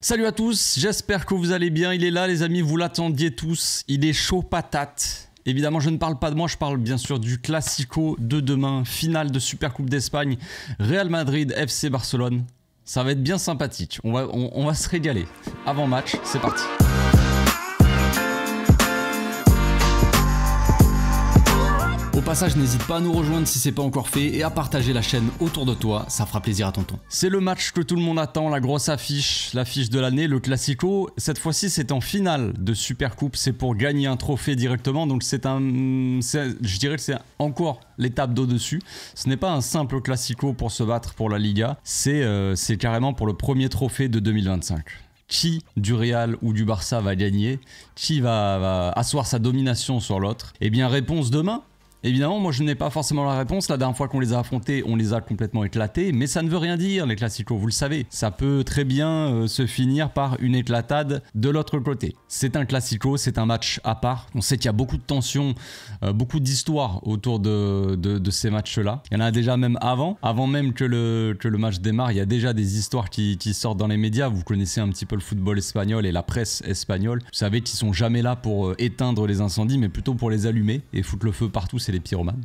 Salut à tous, j'espère que vous allez bien, il est là les amis, vous l'attendiez tous, il est chaud patate. Évidemment je ne parle pas de moi, je parle bien sûr du Classico de demain, finale de Supercoupe d'Espagne, Real Madrid, FC Barcelone. Ça va être bien sympathique, on va se régaler. Avant match, c'est parti. Au passage, n'hésite pas à nous rejoindre si c'est pas encore fait et à partager la chaîne autour de toi, ça fera plaisir à tonton. C'est le match que tout le monde attend, la grosse affiche, l'affiche de l'année, le Classico. Cette fois-ci, c'est en finale de Supercoupe, c'est pour gagner un trophée directement, donc je dirais que c'est encore l'étape d'au-dessus. Ce n'est pas un simple Classico pour se battre pour la Liga, c'est carrément pour le premier trophée de 2025. Qui du Real ou du Barça va gagner? Qui va asseoir sa domination sur l'autre? Eh bien, réponse demain. Évidemment, moi je n'ai pas forcément la réponse. La dernière fois qu'on les a affrontés, on les a complètement éclatés. Mais ça ne veut rien dire, les Classicos, vous le savez. Ça peut très bien se finir par une éclatade de l'autre côté. C'est un Classico, c'est un match à part. On sait qu'il y a beaucoup de tensions, beaucoup d'histoires autour de ces matchs-là. Il y en a déjà même avant même que le match démarre. Il y a déjà des histoires qui sortent dans les médias. Vous connaissez un petit peu le football espagnol et la presse espagnole. Vous savez qu'ils sont jamais là pour éteindre les incendies, mais plutôt pour les allumer et foutre le feu partout. C'est les pyromanes,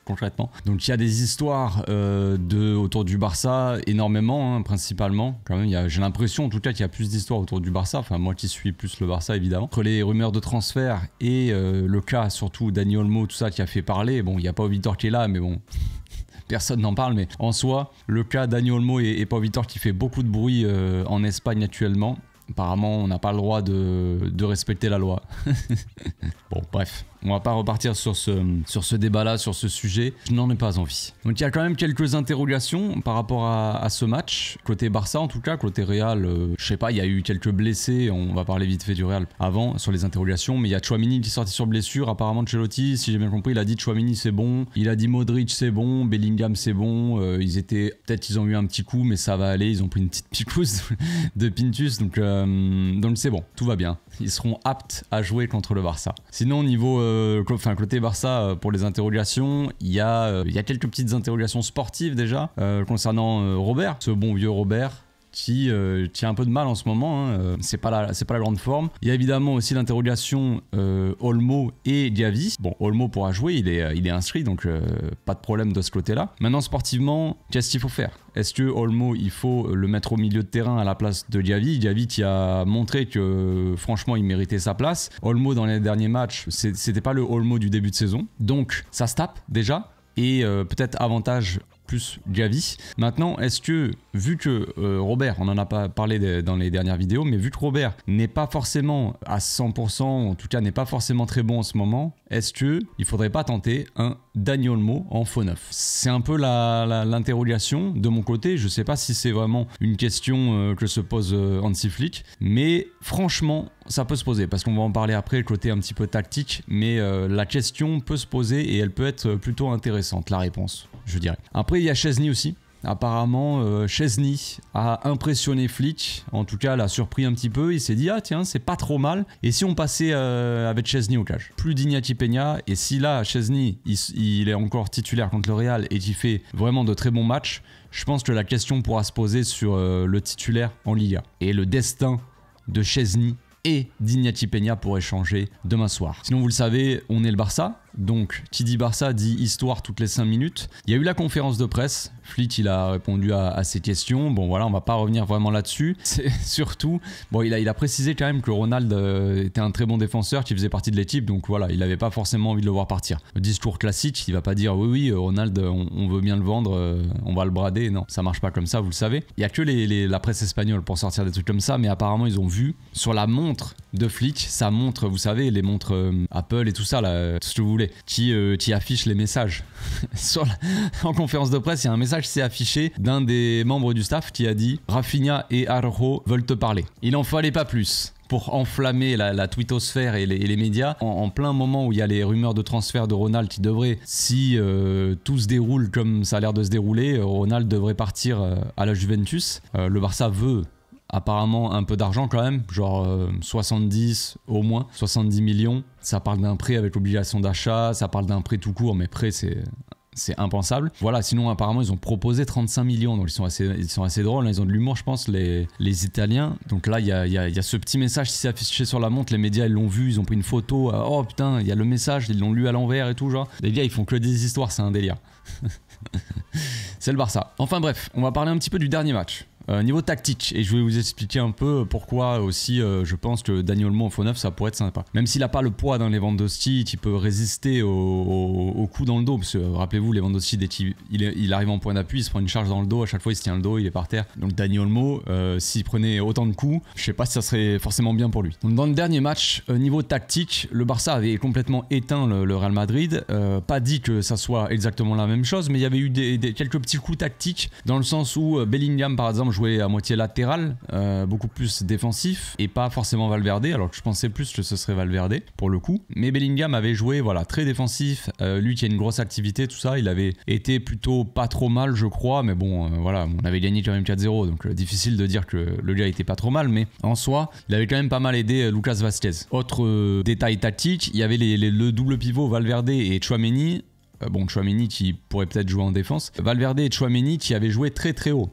concrètement. Donc il y a des histoires autour du Barça, énormément, hein, principalement. Quand même, j'ai l'impression en tout cas qu'il y a plus d'histoires autour du Barça. Enfin, moi qui suis plus le Barça, évidemment. Entre les rumeurs de transfert et le cas, surtout Dani Olmo, tout ça qui a fait parler. Bon, il n'y a pas Vitor qui est là, mais bon... Personne n'en parle, mais en soi, le cas Dani Olmo et Pau Vitor qui fait beaucoup de bruit en Espagne actuellement. Apparemment, on n'a pas le droit de respecter la loi. Bon, bref. On va pas repartir sur ce débat-là, sur ce sujet. Je n'en ai pas envie. Donc il y a quand même quelques interrogations par rapport à ce match. Côté Barça en tout cas, côté Real, je sais pas, il y a eu quelques blessés. On va parler vite fait du Real avant, sur les interrogations. Mais il y a Tchouaméni qui est sorti sur blessure. Apparemment Ancelotti, si j'ai bien compris, il a dit Tchouaméni c'est bon. Il a dit Modric c'est bon. Bellingham c'est bon. Peut-être ils ont eu un petit coup, mais ça va aller. Ils ont pris une petite picouse de Pintus. Donc c'est bon, tout va bien. Ils seront aptes à jouer contre le Barça. Sinon, côté Barça, pour les interrogations, il y a quelques petites interrogations sportives déjà concernant Robert, ce bon vieux Robert qui a un peu de mal en ce moment, hein. C'est pas la grande forme. Il y a évidemment aussi l'interrogation Olmo et Gavi. Bon, Olmo pourra jouer, il est inscrit, donc pas de problème de ce côté-là. Maintenant, sportivement, qu'est-ce qu'il faut faire? Est-ce que Olmo, il faut le mettre au milieu de terrain à la place de Gavi? Gavi qui a montré que franchement, il méritait sa place. Olmo, dans les derniers matchs, c'était pas le Olmo du début de saison. Donc, ça se tape déjà. Et peut-être avantage plus Gavi. Maintenant, est-ce que, vu que Robert, on en a pas parlé dans les dernières vidéos, mais vu que Robert n'est pas forcément à 100%, en tout cas n'est pas forcément très bon en ce moment, est-ce que il faudrait pas tenter un Dani Olmo en faux neuf? C'est un peu l'interrogation de mon côté. Je sais pas si c'est vraiment une question que se pose Hansi Flick, mais franchement, ça peut se poser, parce qu'on va en parler après, le côté un petit peu tactique, mais la question peut se poser et elle peut être plutôt intéressante, la réponse, je dirais. Après, il y a Szczesny aussi. Apparemment, Szczesny a impressionné Flick, en tout cas l'a surpris un petit peu, il s'est dit « Ah tiens, c'est pas trop mal, et si on passait avec Szczesny au cage ?» Plus d'Iñaki Peña, et si là, Szczesny, il est encore titulaire contre le Real et qu'il fait vraiment de très bons matchs, je pense que la question pourra se poser sur le titulaire en Liga. Et le destin de Szczesny et d'Iñaki Peña pourrait changer demain soir. Sinon, vous le savez, on est le Barça. Donc, qui dit Barça dit histoire toutes les 5 minutes. Il y a eu la conférence de presse. Flick, il a répondu à ces questions. Bon, voilà, on va pas revenir vraiment là-dessus. C'est surtout, bon, il a précisé quand même que Ronald était un très bon défenseur qui faisait partie de l'équipe. Donc voilà, il n'avait pas forcément envie de le voir partir. Le discours classique, il va pas dire oui, Ronald, on veut bien le vendre, on va le brader. Non, ça marche pas comme ça, vous le savez. Il y a que la presse espagnole pour sortir des trucs comme ça, mais apparemment, ils ont vu sur la montre de Flick, sa montre, vous savez, les montres Apple et tout ça, là, tout ce que vous voulez, qui affiche les messages. En conférence de presse, il y a un message qui s'est affiché d'un des membres du staff qui a dit « Rafinha et Araujo veulent te parler ». Il en fallait pas plus pour enflammer la twittosphère et les médias en plein moment où il y a les rumeurs de transfert de Ronald qui devrait, si tout se déroule comme ça a l'air de se dérouler, Ronald devrait partir à la Juventus. Le Barça veut apparemment un peu d'argent quand même, genre 70 au moins, 70 millions. Ça parle d'un prêt avec obligation d'achat, ça parle d'un prêt tout court, mais prêt c'est impensable. Voilà, sinon apparemment ils ont proposé 35 millions, donc ils sont assez drôles, ils ont de l'humour je pense les Italiens. Donc là il y a ce petit message qui s'est affiché sur la montre, les médias ils l'ont vu, ils ont pris une photo, oh putain il y a le message, ils l'ont lu à l'envers et tout genre. Les gars ils font que des histoires, c'est un délire. C'est le Barça. Enfin bref, on va parler un petit peu du dernier match. Niveau tactique, et je vais vous expliquer un peu pourquoi aussi je pense que Dani Olmo en faux neuf ça pourrait être sympa. Même s'il n'a pas le poids d'un Lewandowski qui peut résister au coup dans le dos, parce que rappelez-vous Lewandowski dès qu'il arrive en point d'appui il se prend une charge dans le dos, à chaque fois il se tient le dos, il est par terre. Donc Dani Olmo s'il prenait autant de coups, je sais pas si ça serait forcément bien pour lui. Donc dans le dernier match, niveau tactique, le Barça avait complètement éteint le Real Madrid, pas dit que ça soit exactement la même chose, mais il y avait eu quelques petits coups tactiques dans le sens où Bellingham par exemple jouer à moitié latéral, beaucoup plus défensif et pas forcément Valverde, alors que je pensais plus que ce serait Valverde pour le coup, mais Bellingham avait joué voilà très défensif, lui qui a une grosse activité tout ça, il avait été plutôt pas trop mal je crois, mais bon voilà on avait gagné quand même 4-0 donc difficile de dire que le gars était pas trop mal, mais en soi il avait quand même pas mal aidé Lucas Vazquez. Autre détail tactique, il y avait le double pivot Valverde et Tchouaméni. Bon, Tchouaméni qui pourrait peut-être jouer en défense. Valverde et Tchouaméni qui avaient joué très haut,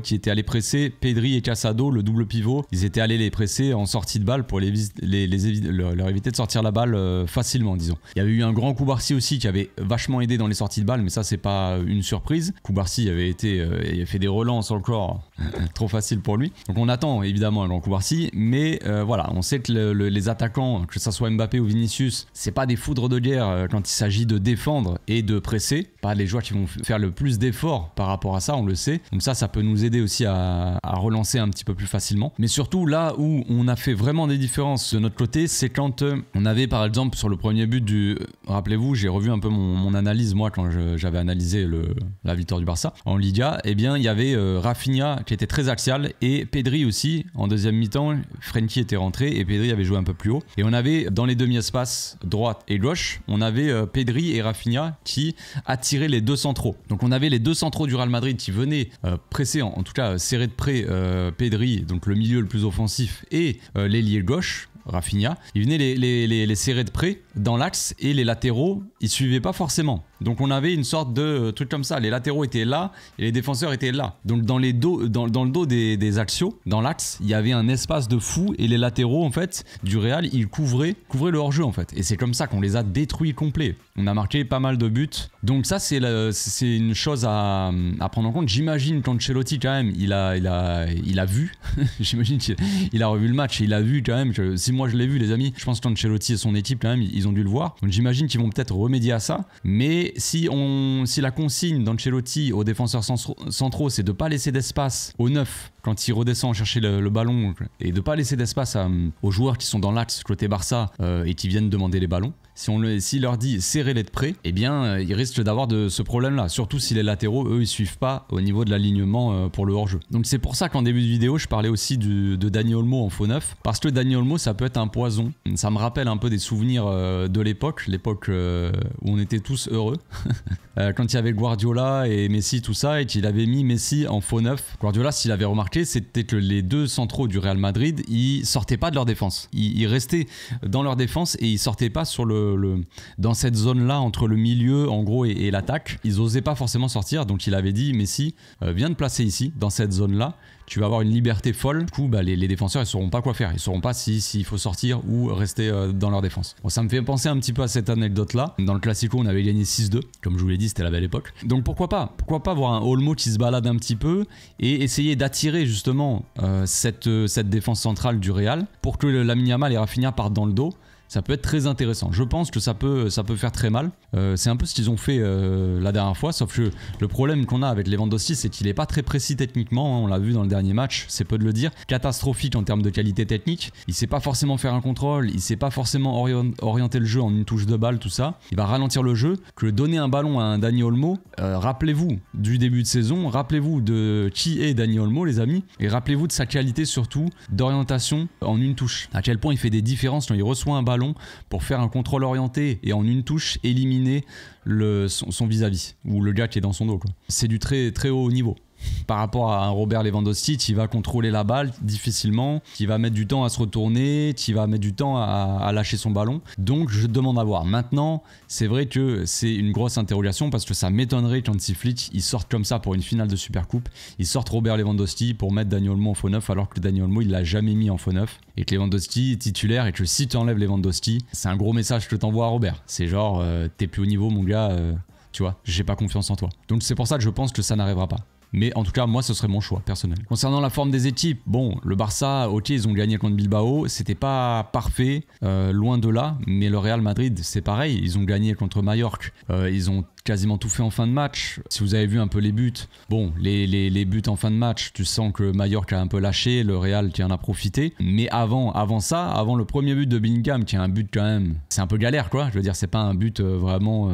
qui étaient allés presser Pedri et Casado, le double pivot. Ils étaient allés les presser en sortie de balle pour leur éviter de sortir la balle facilement, disons. Il y avait eu un grand Koubarsi aussi qui avait vachement aidé dans les sorties de balle, mais ça c'est pas une surprise. Koubarsi avait fait des relances encore trop facile pour lui. Donc on attend évidemment un grand Koubarsi, mais voilà, on sait que les attaquants, que ça soit Mbappé ou Vinicius, c'est pas des foudres de guerre quand il s'agit de défendre et de presser, pas les joueurs qui vont faire le plus d'efforts par rapport à ça, on le sait. Donc ça peut nous aider aussi à relancer un petit peu plus facilement. Mais surtout là où on a fait vraiment des différences de notre côté, c'est quand on avait par exemple sur le premier but rappelez-vous, j'ai revu un peu mon analyse moi quand j'avais analysé la victoire du Barça en Liga, et bien il y avait Rafinha qui était très axial et Pedri aussi en deuxième mi-temps. Frenkie était rentré et Pedri avait joué un peu plus haut, et on avait dans les demi-espaces droite et gauche, on avait Pedri et Rafinha qui attiraient les deux centraux. Donc on avait les deux centraux du Real Madrid qui venaient presser, en tout cas serrer de près Pedri, donc le milieu le plus offensif, et l'ailier gauche Rafinha, ils venaient les serrer de près dans l'axe, et les latéraux ils suivaient pas forcément. Donc on avait une sorte de truc comme ça, les latéraux étaient là et les défenseurs étaient là. Donc dans le dos des axiaux, dans l'axe, il y avait un espace de fou, et les latéraux en fait du Real, ils couvraient le hors-jeu en fait. Et c'est comme ça qu'on les a détruits complets. On a marqué pas mal de buts. Donc ça c'est une chose à prendre en compte. J'imagine qu'Ancelotti quand même, il a vu, j'imagine qu'il a revu le match et il a vu quand même que, si moi je l'ai vu les amis, je pense qu'Ancelotti et son équipe quand même, ils ont dû le voir. Donc j'imagine qu'ils vont peut-être remédier à ça. Mais si la consigne d'Ancelotti aux défenseurs centraux, c'est de ne pas laisser d'espace aux neufs quand il redescend chercher le ballon, et de ne pas laisser d'espace aux joueurs qui sont dans l'axe côté Barça et qui viennent demander les ballons, s'il leur dit serrez-les de près, eh bien ils risquent d'avoir ce problème là, surtout si les latéraux eux ils suivent pas au niveau de l'alignement pour le hors-jeu. Donc c'est pour ça qu'en début de vidéo je parlais aussi de Dani Olmo en faux neuf, parce que Dani Olmo ça peut être un poison. Ça me rappelle un peu des souvenirs de l'époque où on était tous heureux quand il y avait Guardiola et Messi tout ça, et qu'il avait mis Messi en faux neuf. Guardiola, s'il avait remarqué, c'était que les deux centraux du Real Madrid, ils sortaient pas de leur défense, ils restaient dans leur défense et ils sortaient pas sur dans cette zone là entre le milieu en gros et l'attaque. Ils osaient pas forcément sortir, donc il avait dit Messi, viens te placer ici dans cette zone là, tu vas avoir une liberté folle. Du coup les défenseurs ils sauront pas quoi faire, ils sauront pas s'il faut sortir ou rester dans leur défense. Bon, ça me fait penser un petit peu à cette anecdote là. Dans le Classico on avait gagné 6-2, comme je vous l'ai dit, c'était la belle époque. Donc pourquoi pas voir un Olmo qui se balade un petit peu et essayer d'attirer justement cette défense centrale du Real pour que Lamine Yamal et Rafinha partent dans le dos. Ça peut être très intéressant. Je pense que ça peut faire très mal. C'est un peu ce qu'ils ont fait la dernière fois, sauf que le problème qu'on a avec Lewandowski, c'est qu'il n'est pas très précis techniquement. On l'a vu dans le dernier match, c'est peu de le dire. Catastrophique en termes de qualité technique. Il sait pas forcément faire un contrôle, il sait pas forcément orienter le jeu en une touche de balle, tout ça. Il va ralentir le jeu. Que donner un ballon à un Dani Olmo, rappelez-vous du début de saison, rappelez-vous de qui est Dani Olmo les amis, et rappelez-vous de sa qualité surtout d'orientation en une touche. À quel point il fait des différences quand il reçoit un ballon pour faire un contrôle orienté et en une touche éliminer son vis-à-vis ou le gars qui est dans son dos, quoi. C'est du très très haut niveau. par rapport à un Robert Lewandowski qui va contrôler la balle difficilement, qui va mettre du temps à se retourner, qui va mettre du temps à lâcher son ballon. Donc je demande à voir. Maintenant, c'est vrai que c'est une grosse interrogation parce que ça m'étonnerait qu'Hansi Flick il sorte comme ça pour une finale de Supercoupe. Il sorte Robert Lewandowski pour mettre Dani Olmo en faux neuf alors que Dani Olmo il l'a jamais mis en faux neuf et que Lewandowski est titulaire et que si tu enlèves Lewandowski, c'est un gros message que t'envoies à Robert. C'est genre t'es plus au niveau mon gars, tu vois, j'ai pas confiance en toi. Donc c'est pour ça que je pense que ça n'arrivera pas. Mais en tout cas, moi, ce serait mon choix personnel. Concernant la forme des équipes, bon, le Barça, ok, ils ont gagné contre Bilbao. C'était pas parfait, loin de là. Mais le Real Madrid, c'est pareil. Ils ont gagné contre Mallorca. Ils ont quasiment tout fait en fin de match. Si vous avez vu un peu les buts, bon, les buts en fin de match, tu sens que Mallorca a un peu lâché, le Real qui en a profité. Mais avant ça, avant le premier but de Bellingham, qui est un but quand même, c'est un peu galère quoi. Je veux dire, c'est pas un but vraiment,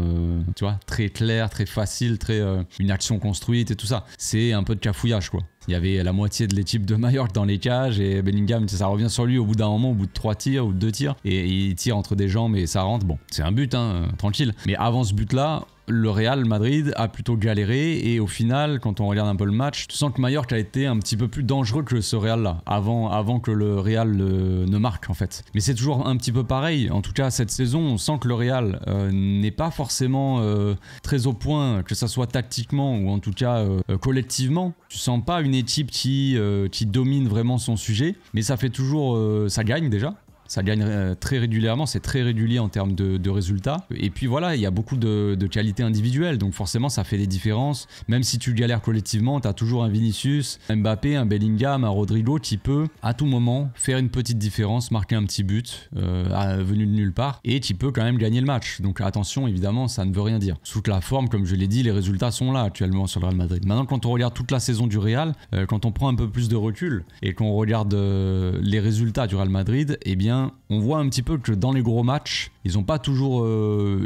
tu vois, très clair, très facile, très une action construite et tout ça. C'est un peu de cafouillage quoi. Il y avait la moitié de l'équipe de Mallorca dans les cages et Bellingham, ça revient sur lui au bout d'un moment, au bout de 3 tirs ou 2 tirs et il tire entre des jambes et ça rentre. Bon, c'est un but, hein, tranquille. Mais avant ce but-là, le Real Madrid a plutôt galéré et au final, quand on regarde un peu le match, tu sens que Mallorca a été un petit peu plus dangereux que ce Real-là, avant que le Real ne marque en fait. Mais c'est toujours un petit peu pareil. En tout cas, cette saison, on sent que le Real n'est pas forcément très au point, que ça soit tactiquement ou en tout cas collectivement. Tu sens pas une équipe qui domine vraiment son sujet, mais ça fait toujours, ça gagne déjà. Ça gagne très régulièrement, c'est très régulier en termes de résultats. Et puis voilà, il y a beaucoup de qualités individuelles, donc forcément ça fait des différences. Même si tu galères collectivement, tu as toujours un Vinicius, un Mbappé, un Bellingham, un Rodrigo qui peut à tout moment faire une petite différence, marquer un petit but venu de nulle part et qui peut quand même gagner le match. Donc attention, évidemment, ça ne veut rien dire. Sous la forme, comme je l'ai dit, les résultats sont là actuellement sur le Real Madrid. Maintenant, quand on regarde toute la saison du Real, quand on prend un peu plus de recul et qu'on regarde les résultats du Real Madrid, eh bien on voit un petit peu que dans les gros matchs, ils n'ont pas toujours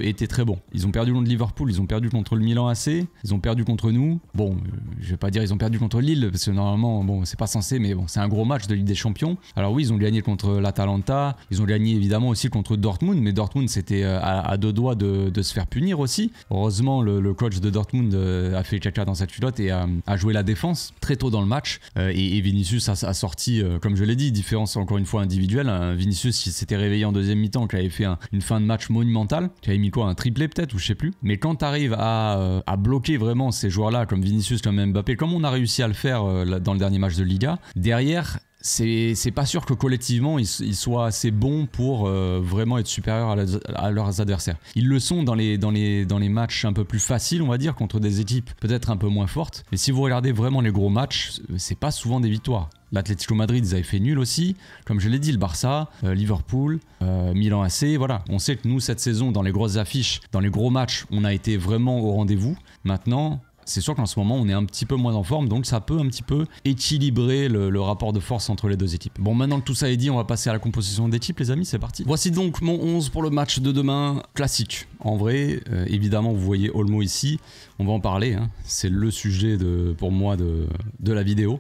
été très bons. Ils ont perdu contre Liverpool, ils ont perdu contre le Milan AC, ils ont perdu contre nous. Bon, je vais pas dire ils ont perdu contre Lille, parce que normalement, bon, c'est pas censé, mais bon, c'est un gros match de Ligue des Champions. Alors oui, ils ont gagné contre l'Atalanta, ils ont gagné évidemment aussi contre Dortmund, mais Dortmund c'était à deux doigts de se faire punir aussi. Heureusement, le coach de Dortmund a fait caca dans sa culotte et a joué la défense très tôt dans le match. Et Vinicius a sorti, comme je l'ai dit, différence encore une fois individuelle. Vinicius qui s'était réveillé en deuxième mi-temps, qui avait fait une fin de match monumentale, qui avait mis quoi, un triplé peut-être, ou je sais plus. Mais quand tu arrives à bloquer vraiment ces joueurs-là, comme Vinicius, comme Mbappé, comme on a réussi à le faire dans le dernier match de Liga, derrière, c'est pas sûr que collectivement ils soient assez bons pour vraiment être supérieurs à leurs adversaires. Ils le sont dans les matchs un peu plus faciles, on va dire, contre des équipes peut-être un peu moins fortes. Mais si vous regardez vraiment les gros matchs, c'est pas souvent des victoires. L'Atlético Madrid, ils avaient fait nul aussi. Comme je l'ai dit, le Barça, Liverpool, Milan AC, voilà. On sait que nous, cette saison, dans les grosses affiches, dans les gros matchs, on a été vraiment au rendez-vous. Maintenant, c'est sûr qu'en ce moment, on est un petit peu moins en forme, donc ça peut un petit peu équilibrer le rapport de force entre les deux équipes. Bon, maintenant que tout ça est dit, on va passer à la composition d'équipe, les amis, c'est parti. Voici donc mon 11 pour le match de demain, classique. En vrai, évidemment, vous voyez Olmo ici, on va en parler, hein. C'est le sujet pour moi de la vidéo.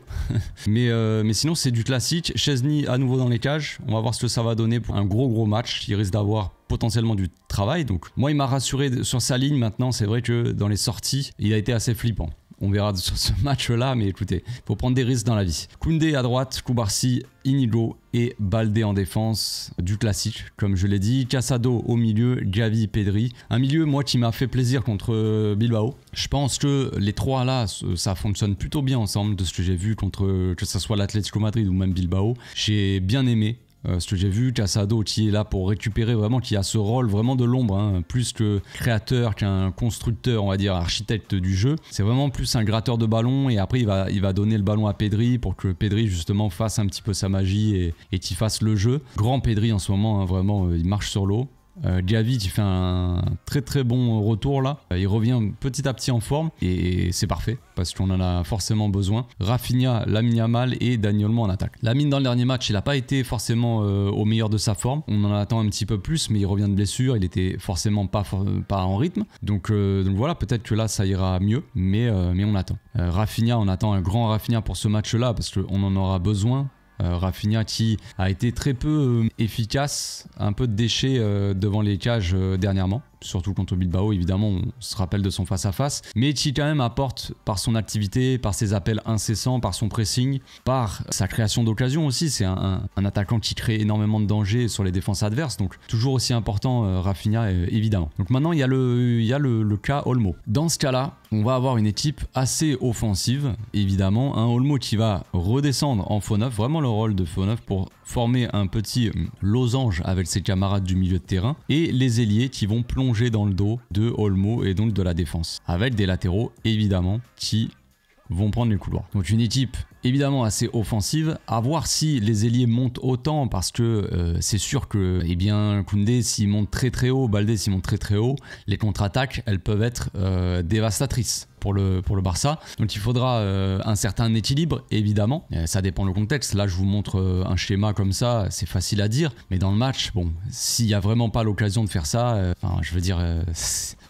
mais sinon, c'est du classique. Szczesny à nouveau dans les cages, on va voir ce que ça va donner pour un gros match. Il risque d'avoir potentiellement du travail, donc moi il m'a rassuré sur sa ligne. Maintenant c'est vrai que dans les sorties il a été assez flippant. On verra sur ce match-là, mais écoutez, il faut prendre des risques dans la vie. Koundé à droite, Koubarsi, Inigo et Baldé en défense, du classique, comme je l'ai dit. Casado au milieu, Gavi, Pedri. Un milieu, moi, qui m'a fait plaisir contre Bilbao. Je pense que les trois là, ça fonctionne plutôt bien ensemble de ce que j'ai vu contre, que ce soit l'Atlético Madrid ou même Bilbao. J'ai bien aimé. Ce que j'ai vu, Casado qui est là pour récupérer vraiment, qui a ce rôle vraiment de l'ombre, hein, plus que créateur qu'un constructeur, on va dire architecte du jeu. C'est vraiment plus un gratteur de ballon et après il va donner le ballon à Pedri pour que Pedri justement fasse un petit peu sa magie et qu'il fasse le jeu. Grand Pedri en ce moment, hein, vraiment, il marche sur l'eau. Gavi qui fait un très bon retour là, il revient petit à petit en forme et c'est parfait parce qu'on en a forcément besoin. Rafinha, Lamine Yamal et Dani Olmo en attaque. Lamine dans le dernier match il n'a pas été forcément au meilleur de sa forme, on en attend un petit peu plus mais il revient de blessure, il était forcément pas en rythme, donc voilà, peut-être que là ça ira mieux mais on attend. Rafinha, on attend un grand Rafinha pour ce match là parce qu'on en aura besoin. Rafinha qui a été très peu efficace, un peu de déchet devant les cages dernièrement. surtout contre Bilbao, évidemment, on se rappelle de son face-à-face, mais qui quand même apporte par son activité, par ses appels incessants, par son pressing, par sa création d'occasion aussi. C'est un attaquant qui crée énormément de dangers sur les défenses adverses, donc toujours aussi important Rafinha, évidemment. Donc maintenant, il y a le cas Olmo. Dans ce cas-là, on va avoir une équipe assez offensive, évidemment. Un Olmo qui va redescendre en faux neuf, vraiment le rôle de faux neuf pour former un petit losange avec ses camarades du milieu de terrain, et les ailiers qui vont plonger dans le dos de Olmo et donc de la défense, avec des latéraux évidemment qui vont prendre les couloirs. Donc une équipe évidemment assez offensive, à voir si les ailiers montent autant, parce que c'est sûr que Koundé s'il monte très très haut, Baldé s'il monte très très haut, les contre-attaques elles peuvent être dévastatrices pour le Barça. Donc il faudra un certain équilibre évidemment, ça dépend le contexte. Là je vous montre un schéma comme ça, c'est facile à dire, mais dans le match, bon, s'il n'y a vraiment pas l'occasion de faire ça, je veux dire,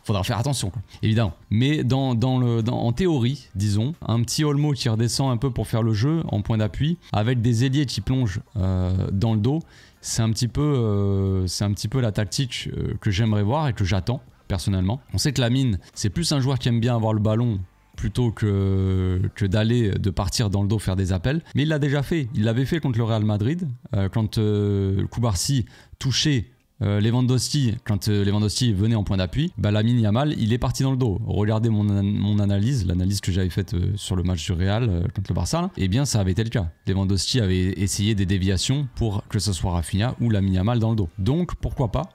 faudra faire attention quoi, évidemment. Mais en théorie, disons, un petit Olmo qui redescend un peu pour faire le jeu en point d'appui, avec des ailiers qui plongent dans le dos, c'est un petit peu la tactique que j'aimerais voir et que j'attends personnellement. On sait que Lamine, c'est plus un joueur qui aime bien avoir le ballon plutôt que de partir dans le dos faire des appels, mais il l'a déjà fait. Il l'avait fait contre le Real Madrid, quand Koubarsi touchait Lewandowski, quand Lewandowski venait en point d'appui, Lamine Yamal il est parti dans le dos. Regardez mon analyse, l'analyse que j'avais faite sur le match du Real contre le Barça, et bien ça avait été le cas. Lewandowski avait essayé des déviations pour que ce soit Rafinha ou Lamine Yamal dans le dos. Donc pourquoi pas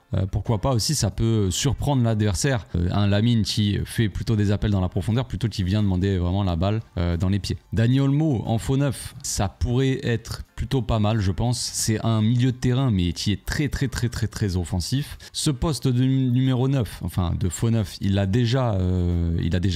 aussi, ça peut surprendre l'adversaire, un Lamine qui fait plutôt des appels dans la profondeur plutôt qu'il vient demander vraiment la balle dans les pieds. Dani Olmo en faux neuf, ça pourrait être plutôt pas mal je pense. C'est un milieu de terrain mais qui est très offensif. Ce poste de numéro 9, enfin de faux neuf, il a déjà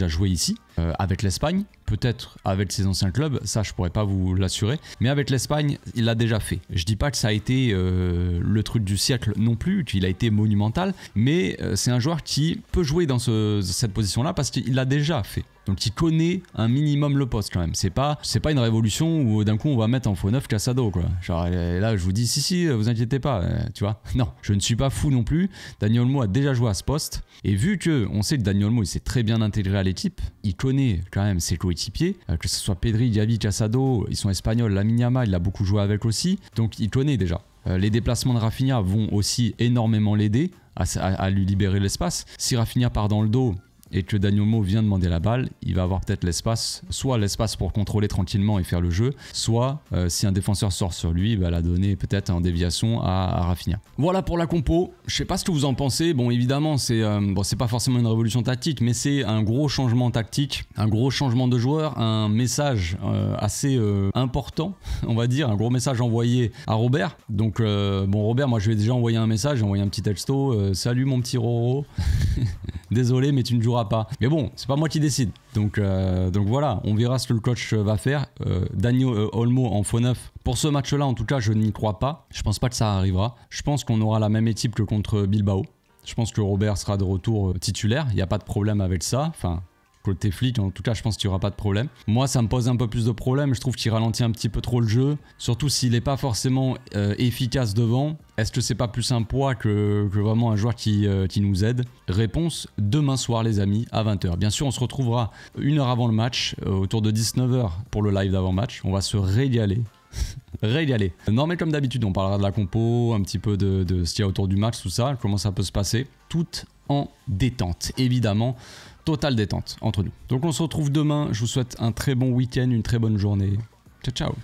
joué ici avec l'Espagne, peut-être avec ses anciens clubs, ça je pourrais pas vous l'assurer, mais avec l'Espagne il l'a déjà fait. Je dis pas que ça a été le truc du siècle non plus, qu'il a été monumental, mais c'est un joueur qui peut jouer dans cette position là parce qu'il l'a déjà fait. Donc il connaît un minimum le poste quand même. C'est pas une révolution où d'un coup on va mettre en faux neuf Casado quoi. Genre là je vous dis si vous inquiétez pas, tu vois. Non, je ne suis pas fou non plus. Dani Olmo a déjà joué à ce poste et vu que on sait que Dani Olmo il s'est très bien intégré à l'équipe, il connaît quand même ses coéquipiers, que ce soit Pedri, Gavi, Casado, ils sont espagnols, Lamine Yamal il a beaucoup joué avec aussi, donc il connaît déjà. Les déplacements de Rafinha vont aussi énormément l'aider à lui libérer l'espace. Si Rafinha part dans le dos et que Dani Olmo vient demander la balle, il va avoir peut-être l'espace, soit l'espace pour contrôler tranquillement et faire le jeu, soit si un défenseur sort sur lui, il va la donner peut-être en déviation à Rafinha. Voilà pour la compo, je sais pas ce que vous en pensez. Bon évidemment c'est pas forcément une révolution tactique, mais c'est un gros changement tactique, un gros changement de joueur, un message assez important, on va dire, un gros message envoyé à Robert. Donc Robert, moi je lui ai déjà envoyé un message, j'ai envoyé un petit texto, salut mon petit Roro, désolé mais tu ne joueras pas. Mais bon, c'est pas moi qui décide. Donc voilà, on verra ce que le coach va faire. Dani Olmo en faux neuf. Pour ce match-là, en tout cas, je n'y crois pas. Je pense pas que ça arrivera. Je pense qu'on aura la même équipe que contre Bilbao. Je pense que Robert sera de retour titulaire. Il n'y a pas de problème avec ça. Enfin, côté flic, en tout cas, je pense qu'il n'y aura pas de problème. Moi, ça me pose un peu plus de problème. Je trouve qu'il ralentit un petit peu trop le jeu. Surtout s'il n'est pas forcément efficace devant. Est-ce que c'est pas plus un poids que vraiment un joueur qui nous aide? Réponse demain soir les amis à 20h. Bien sûr on se retrouvera une heure avant le match, autour de 19h pour le live d'avant-match. On va se régaler. Régaler. Non mais comme d'habitude on parlera de la compo, un petit peu de ce qu'il y a autour du match, tout ça, comment ça peut se passer. Tout en détente évidemment. Totale détente entre nous. Donc on se retrouve demain. Je vous souhaite un très bon week-end, une très bonne journée. Ciao ciao.